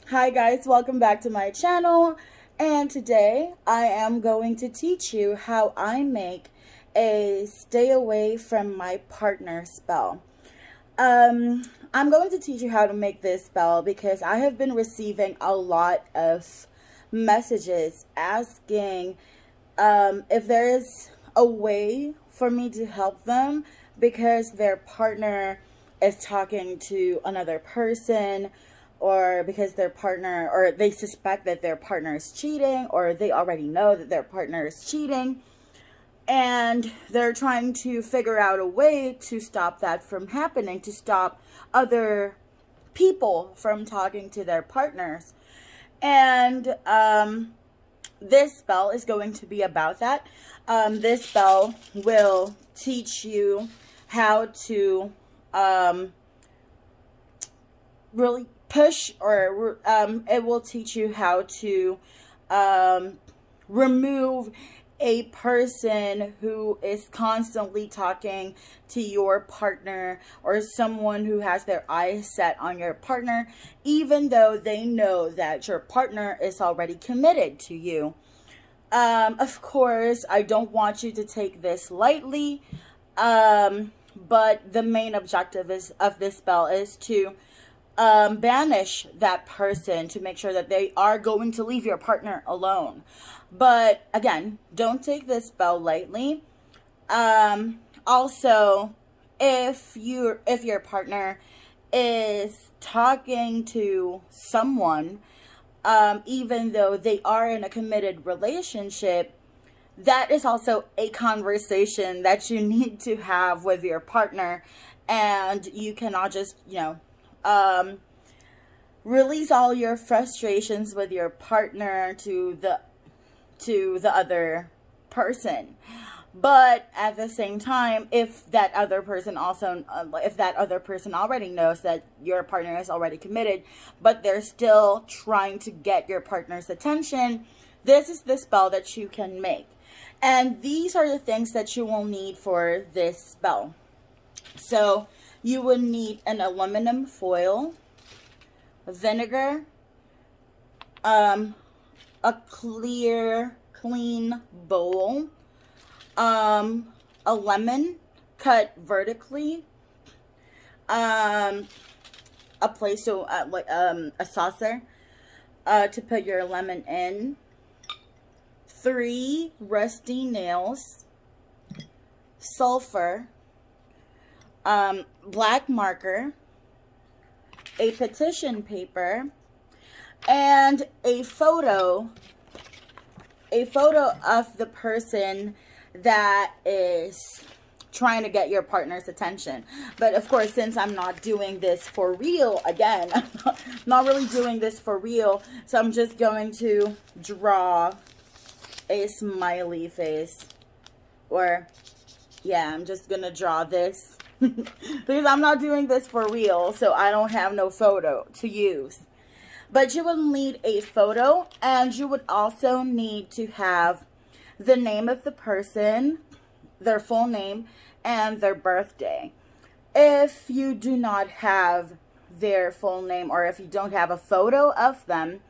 Hi guys, welcome back to my channel, and today I am going to teach you how I make a stay away from my partner spell. I'm going to teach you how to make this spell because I have been receiving a lot of messages asking if there is a way for me to help them because their partner is talking to another person, or because their partner, or they suspect that their partner is cheating, or they already know that their partner is cheating, and they're trying to figure out a way to stop that from happening, to stop other people from talking to their partners. And this spell is going to be about that. This spell will teach you how to really push, or it will teach you how to remove a person who is constantly talking to your partner, or someone who has their eyes set on your partner, even though they know that your partner is already committed to you. Of course, I don't want you to take this lightly, but the main objective of this spell is to banish that person, to make sure that they are going to leave your partner alone. But again, don't take this spell lightly. Also, if your partner is talking to someone, even though they are in a committed relationship, that is also a conversation that you need to have with your partner, and you cannot just, release all your frustrations with your partner to the other person. But at the same time, if that other person already knows that your partner is already committed, but they're still trying to get your partner's attention, this is the spell that you can make. And these are the things that you will need for this spell. So you would need an aluminum foil, vinegar, a clean bowl, a lemon cut vertically, a place to a saucer to put your lemon in, 3 rusty nails, sulfur, black marker, a petition paper, and a photo of the person that is trying to get your partner's attention. But of course, since I'm not doing this for real, again, I'm not really doing this for real, so I'm just going to draw a smiley face, or yeah, I'm just gonna draw this because I'm not doing this for real, so I don't have no photo to use. But you will need a photo, and you would also need to have the name of the person, their full name, and their birthday. If you do not have their full name, or if you don't have a photo of them,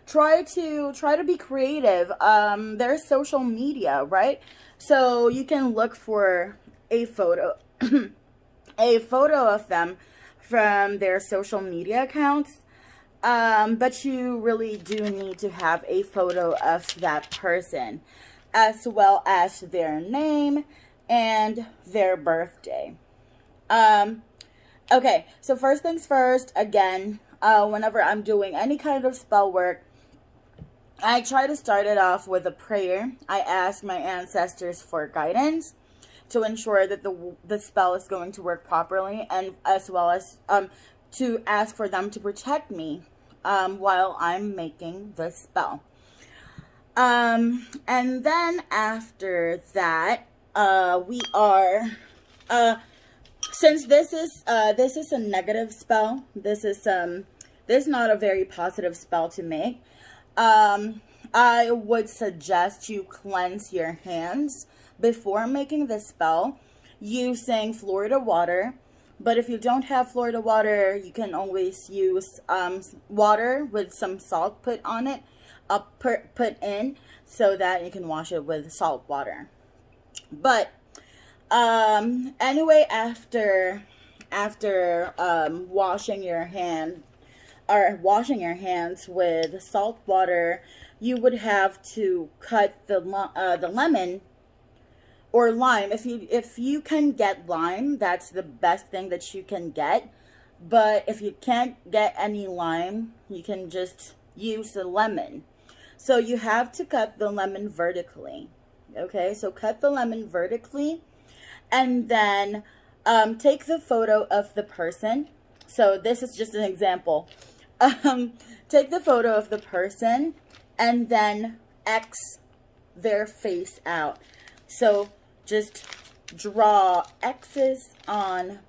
try to be creative. There's social media, right? So you can look for a photo a photo of them from their social media accounts. But you really do need to have a photo of that person, as well as their name and their birthday. Okay, so first things first, again, whenever I'm doing any kind of spell work, I try to start it off with a prayer. I ask my ancestors for guidance to ensure that the spell is going to work properly, and as well as to ask for them to protect me while I'm making the spell. And then after that, we are since this is a negative spell, this is not a very positive spell to make. I would suggest you cleanse your hands before making this spell using Florida water But if you don't have Florida water, you can always use water with some salt put on it, put in, so that you can wash it with salt water. But anyway, after washing your hands with salt water, you would have to cut the lemon or lime. If you can get lime, that's the best thing that you can get. But if you can't get any lime, you can just use the lemon. So you have to cut the lemon vertically. Okay, so cut the lemon vertically, and then take the photo of the person. So this is just an example. Take the photo of the person and then X their face out. So just draw X's on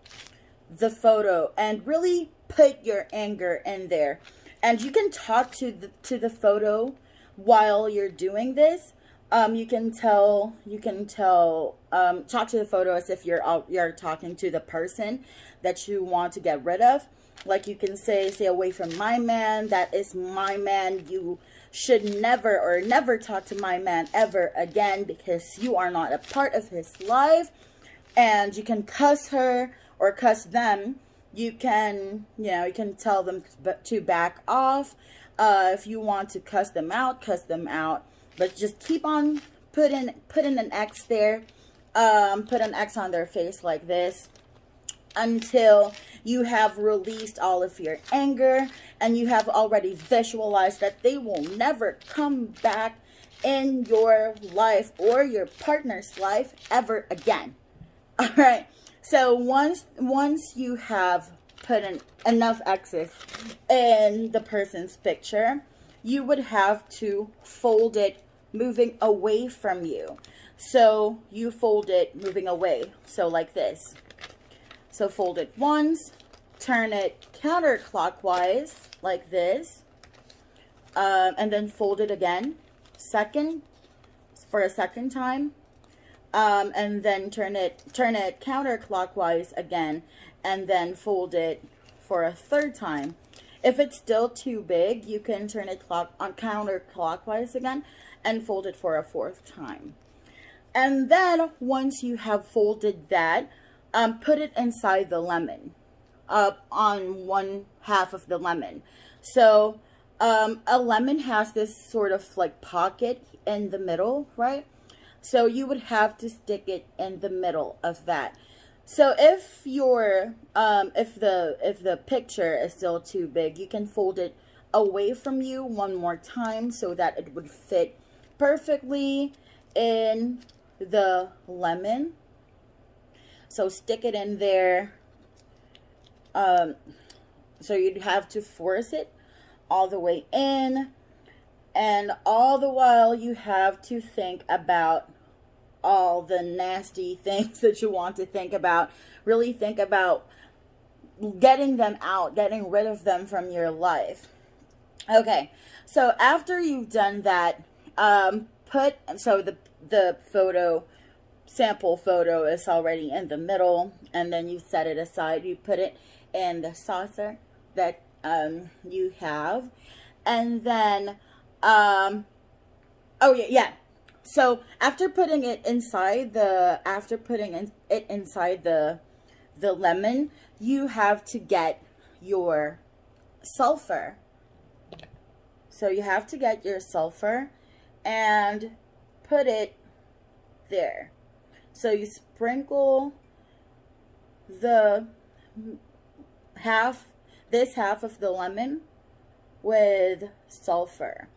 the photo and really put your anger in there. And you can talk to the photo while you're doing this. You can talk to the photo as if you're talking to the person that you want to get rid of. Like you can say away from my man, that is my man, you should never talk to my man ever again because you are not a part of his life. And you can cuss her or cuss them. You can tell them to back off. If you want to cuss them out, but just keep on putting an X there. Put an X on their face like this until you have released all of your anger and you have already visualized that they will never come back in your life or your partner's life ever again. All right. So once you have put in enough X's in the person's picture, you would have to fold it moving away from you. So you fold it moving away. So like this. So fold it once, turn it counterclockwise like this, and then fold it again, for a second time, and then turn it counterclockwise again, and then fold it for a third time. If it's still too big, you can turn it counterclockwise again and fold it for a fourth time. And then once you have folded that, put it inside the lemon, on one half of the lemon. So a lemon has this sort of like pocket in the middle, right? So you would have to stick it in the middle of that. So if the picture is still too big, you can fold it away from you one more time so that it would fit perfectly in the lemon. So stick it in there. So you'd have to force it all the way in, and all the while you have to think about all the nasty things that you want to think about. Really think about getting them out, getting rid of them from your life. Okay, so after you've done that, the photo, sample photo is already in the middle, and then you set it aside. You put it in the saucer that you have, and then so after putting it inside the lemon, you have to get your sulfur. So you have to get your sulfur and put it there. So you sprinkle this half of the lemon with sulfur.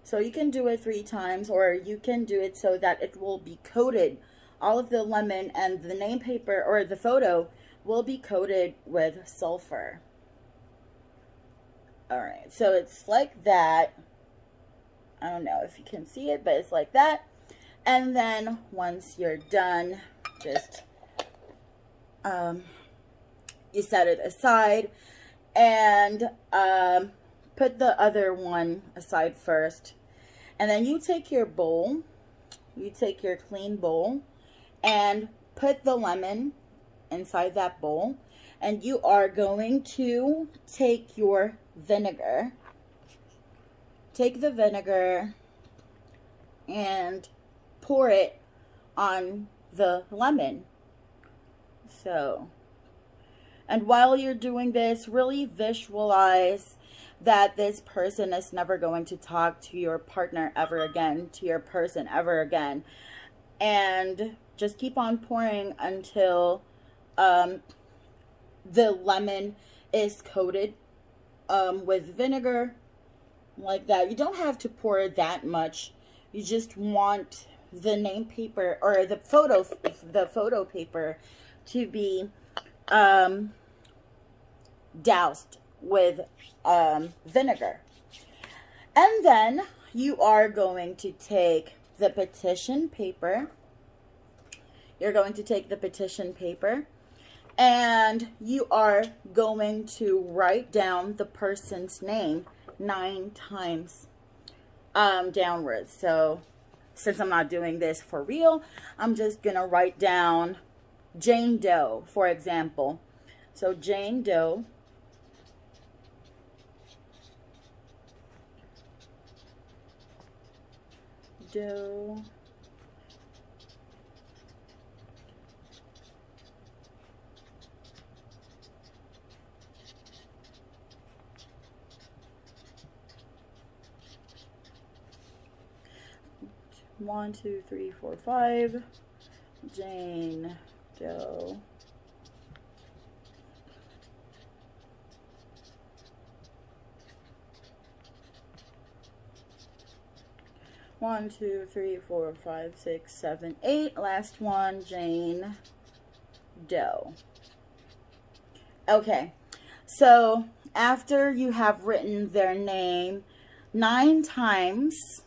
So you can do it 3 times, or you can do it so that it will be coated. All of the lemon and the name paper or the photo will be coated with sulfur. All right, so it's like that. I don't know if you can see it, but it's like that. And then once you're done, just you set it aside and put the other one aside first. And then you take your bowl, you take your clean bowl and put the lemon inside that bowl, And you are going to take your vinegar. Take the vinegar and pour it on the lemon. So, and while you're doing this, really visualize that this person is never going to talk to your partner ever again, to your person ever again. And just keep on pouring until the lemon is coated with vinegar, like that. You don't have to pour that much. You just want the name paper or the photo paper to be doused with vinegar. And then you are going to take the petition paper. You're going to take the petition paper and you are going to write down the person's name 9 times downwards. So since I'm not doing this for real, I'm just gonna write down Jane Doe, for example. So Jane Doe. Doe. One, two, three, four, 5. Jane Doe. One, two, three, 4, 5, 6, 7, 8. Last one, Jane Doe. Okay, so after you have written their name 9 times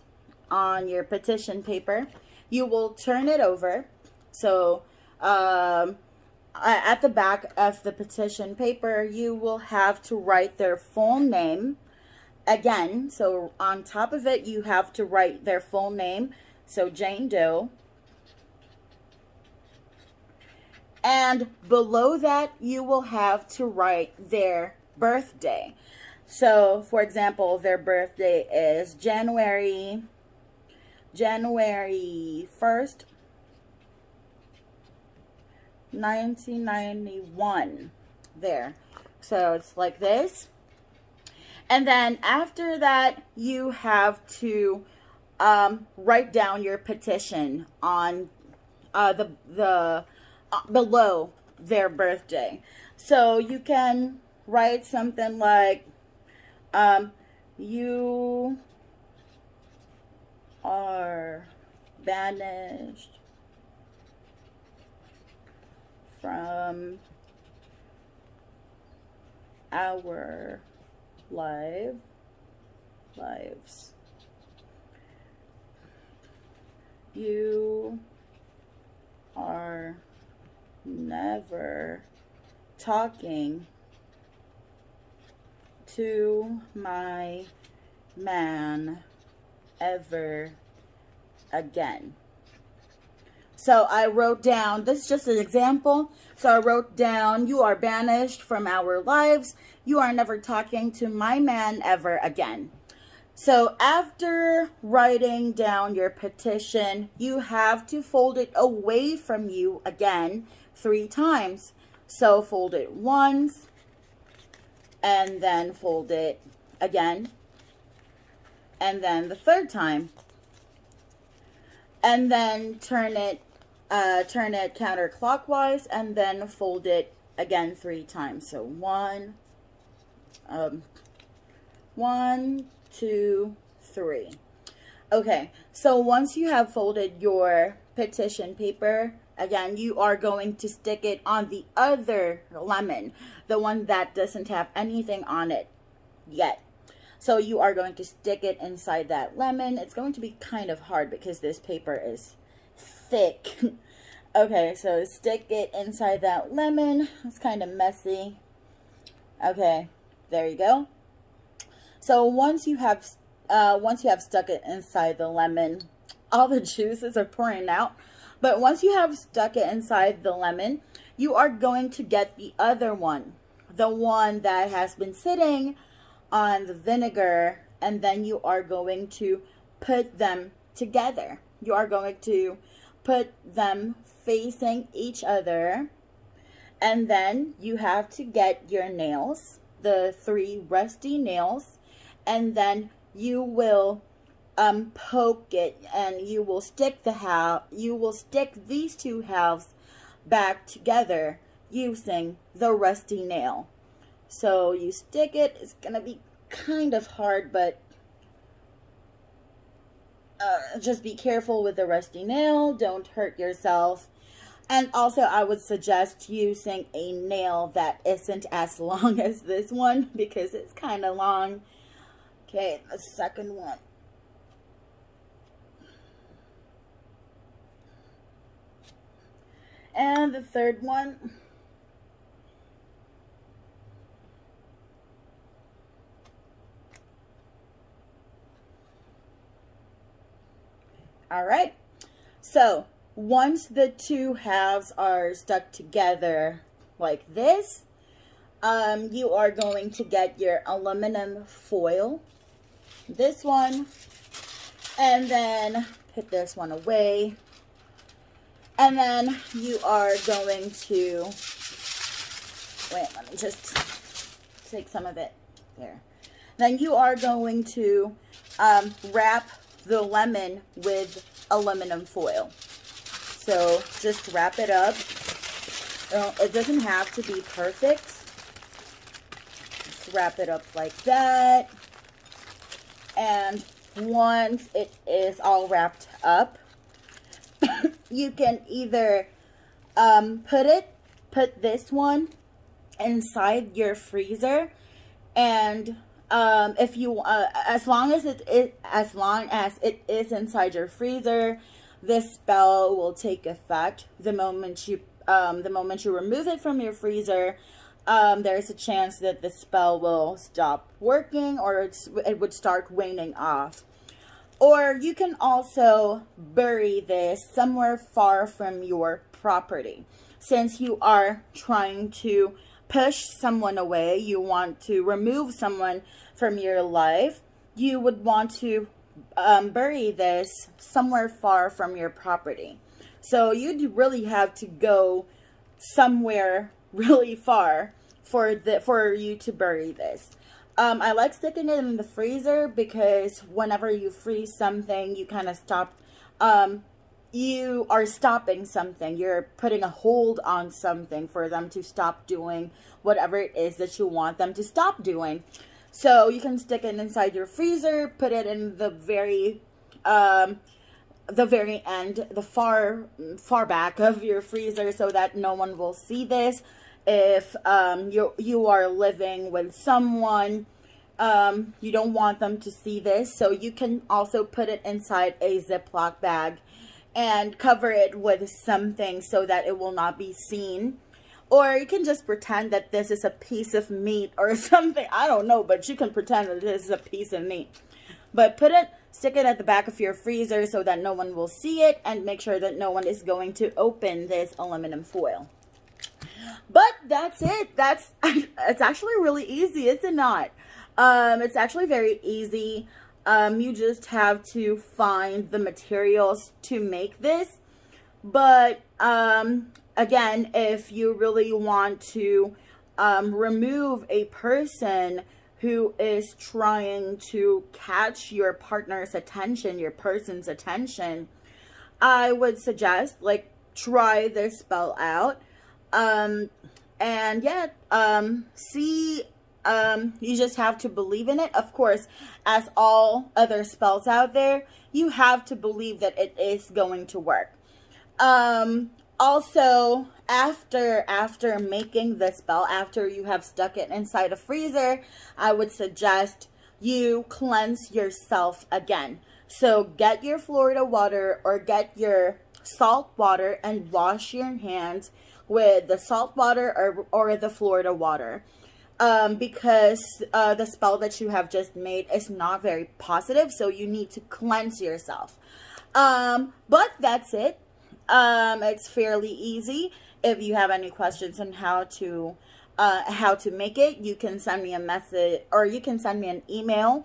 on your petition paper, you will turn it over. So at the back of the petition paper, you will have to write their full name again. So on top of it, you have to write their full name. So Jane Doe. And below that, you will have to write their birthday. So for example, their birthday is January 1st, 1991. There. So it's like this. And then after that, you have to write down your petition on below their birthday. So you can write something like, you are banished from our lives. You are never talking to my man ever again. So I wrote down, this is just an example. So I wrote down, you are banished from our lives. You are never talking to my man ever again. So after writing down your petition, you have to fold it away from you again 3 times. So fold it once, and then fold it again, and then the 3rd time, and then turn it counterclockwise, and then fold it again 3 times. So 1, 2, 3. Okay, so once you have folded your petition paper, again, you are going to stick it on the other lemon, the one that doesn't have anything on it yet. So you are going to stick it inside that lemon. It's going to be kind of hard because this paper is thick. Okay, so stick it inside that lemon. It's kind of messy. Okay, there you go. So once you have stuck it inside the lemon, all the juices are pouring out. But once you have stuck it inside the lemon, you are going to get the other one, the one that has been sitting on the vinegar, and then you are going to put them together. You are going to put them facing each other, and then you have to get your nails, the 3 rusty nails, and then you will poke it, and you will stick these 2 halves back together using the rusty nail. So you stick it. It's gonna be kind of hard, but just be careful with the rusty nail. Don't hurt yourself. And also, I would suggest using a nail that isn't as long as this one, because it's kind of long. Okay, the second one. And the third one. All right. So once the 2 halves are stuck together like this, you are going to get your aluminum foil, this one, and then put this one away. And then you are going to, wait, let me just take some of it there. Then you are going to wrap the lemon with aluminum foil. So just wrap it up. It doesn't have to be perfect. Just wrap it up like that. And once it is all wrapped up, you can either put this one inside your freezer, and if you as long as it is inside your freezer, this spell will take effect the moment you remove it from your freezer. There's a chance that the spell will stop working, or it would start waning off. Or you can also bury this somewhere far from your property. Since you are trying to push someone away, you want to remove someone from your life, you would want to bury this somewhere far from your property. So you'd really have to go somewhere really far for you to bury this. I like sticking it in the freezer because whenever you freeze something, you kind of stop, you are stopping something. You're putting a hold on something for them to stop doing whatever it is that you want them to stop doing. So you can stick it inside your freezer, put it in the very end, the far back of your freezer, so that no one will see this. If you are living with someone, you don't want them to see this, so you can also put it inside a Ziploc bag and cover it with something so that it will not be seen. Or you can just pretend that this is a piece of meat or something. I don't know, but you can pretend that this is a piece of meat. But stick it at the back of your freezer so that no one will see it, and make sure that no one is going to open this aluminum foil. But that's it. It's actually really easy, is it not? It's actually very easy. You just have to find the materials to make this. But again, if you really want to remove a person who is trying to catch your partner's attention, your person's attention, I would suggest, like, try this spell out. And yeah, you just have to believe in it. Of course, as all other spells out there, you have to believe that it is going to work. Also, after making the spell, after you have stuck it inside a freezer, I would suggest you cleanse yourself again. So get your Florida water or get your salt water and wash your hands with the salt water or the Florida water. Because the spell that you have just made is not very positive, so you need to cleanse yourself. But that's it. It's fairly easy. If you have any questions on how to make it, you can send me a message, or you can send me an email.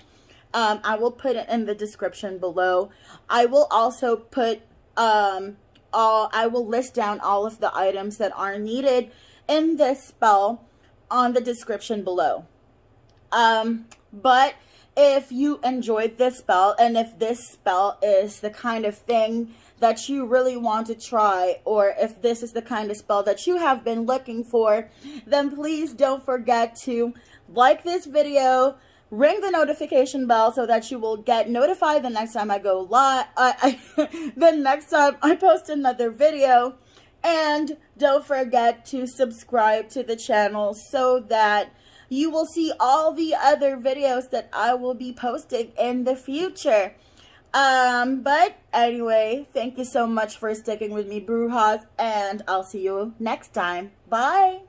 I will put it in the description below. I will also put I will list down all of the items that are needed in this spell on the description below. But if you enjoyed this spell, and if this spell is the kind of thing that you really want to try, or if this is the kind of spell that you have been looking for, then please don't forget to like this video, ring the notification bell so that you will get notified the next time I go live, the next time I post another video. And don't forget to subscribe to the channel so that you will see all the other videos that I will be posting in the future. But anyway, thank you so much for sticking with me, Brujas, and I'll see you next time. Bye!